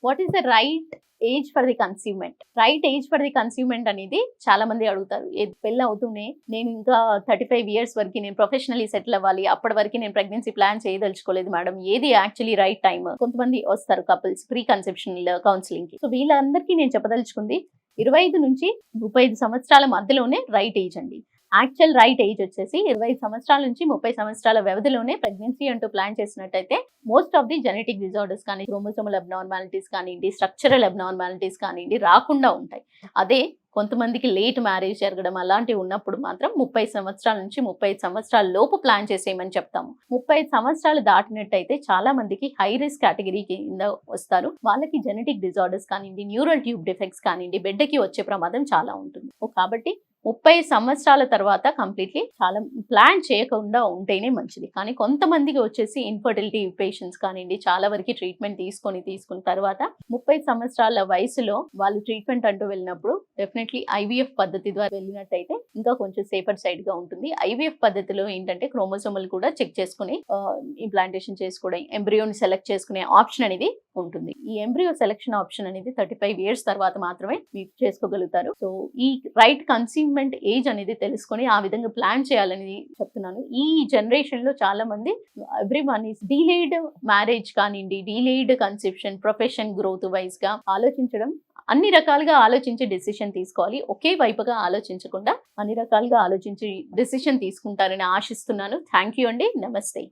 What is the right age for the conceivement? Right age for the conceivement అనేది చాలా మంది అడుగుతారు. పెళ్ళి అవుతూనే నేను ఇంకా 35 ఇయర్స్ వరకు నేను ప్రొఫెషనల్లీ సెటిల్ అవ్వాలి, అప్పటి వరకు నేను ప్రెగ్నెన్సీ ప్లాన్ చేయదలుచుకోలేదు మేడం, ఏది యాక్చువల్లీ రైట్ టైం? కొంతమంది వస్తారు కపుల్స్ ప్రీ కన్సెప్షన్ కౌన్సిలింగ్ కి. సో వీళ్ళందరికీ నేను చెప్పదలుచుకుంది 25 నుంచి 35 సంవత్సరాల మధ్యలోనే రైట్ ఏజ్ అండి. యాక్చువల్ రైట్ ఏజ్ వచ్చేసి 25 సంవత్సరాల నుంచి 30 సంవత్సరాల వ్యవధిలోనే ప్రెగ్నెన్సీ అంటూ ప్లాన్ చేసినట్టయితే most of the genetic disorders కానీ, క్రోమోసోమల్ అబ్నార్మాలిటీస్ కానివ్వండి, స్ట్రక్చరల్ అబ్నార్మాలిటీస్ కానివ్వండి రాకుండా ఉంటాయి. అదే కొంతమందికి లేట్ మ్యారేజ్ జరగడం అలాంటివి ఉన్నప్పుడు మాత్రం 30 సంవత్సరాల నుంచి 35 సంవత్సరాల లోపు ప్లాన్ చేసేయమని చెప్తాము. 35 సంవత్సరాలు దాటినట్టయితే చాలా మందికి హై రిస్క్ కేటగిరీ కింద వస్తారు. వాళ్ళకి జెనెటిక్ డిజార్డర్స్ కానివ్వండి, న్యూరల్ ట్యూబ్ డిఫెక్ట్స్ కానివ్వండి, బిడ్డకి వచ్చే ప్రమాదం చాలా ఉంటుంది. కాబట్టి 30 సంవత్సరాల తర్వాత కంప్లీట్లీ చాలా ప్లాన్ చేయకుండా ఉంటేనే మంచిది. కానీ కొంతమందికి వచ్చేసి ఇన్ఫర్టిలిటీ పేషెంట్స్ కానివ్వండి చాలా వరకు ట్రీట్మెంట్ తీసుకున్న తర్వాత 30 సంవత్సరాల వయసులో వాళ్ళు ట్రీట్మెంట్ అంటూ వెళ్ళినప్పుడు డెఫినెట్లీ ఐవీఎఫ్ పద్ధతి ద్వారా వెళ్ళినట్టయితే ఇంకా కొంచెం సేఫర్ సైడ్ గా ఉంటుంది. ఐవీఎఫ్ పద్ధతిలో ఏంటంటే క్రోమోసోమల్ కూడా చెక్ చేసుకుని ఇంప్లాంటేషన్ చేసుకోవడం, ఎంబ్రియోని సెలెక్ట్ చేసుకునే ఆప్షన్ అనేది ఉంటుంది. ఈ ఎంబ్రియో సెలెక్షన్ ఆప్షన్ అనేది 35 ఇయర్స్ తర్వాత మాత్రమే మీరు చేసుకోగలుగుతారు. సో ఈ రైట్ కన్సీవ్మెంట్ ఏజ్ అనేది తెలుసుకొని ఆ విధంగా ప్లాన్ చేయాలని చెప్తున్నాను. ఈ జనరేషన్ లో చాలా మంది ఎవ్రీవన్ ఈస్ డీలేడ్ మ్యారేజ్ కానివ్వండి, delayed conception, profession growth wise గా ఆలోచించడం, అన్ని రకాలుగా ఆలోచించి డెసిషన్ తీసుకోవాలి. ఒకే వైపుగా ఆలోచించకుండా అన్ని రకాలుగా ఆలోచించి డెసిషన్ తీసుకుంటారని ఆశిస్తున్నాను. థ్యాంక్ యూ అండి. నమస్తే.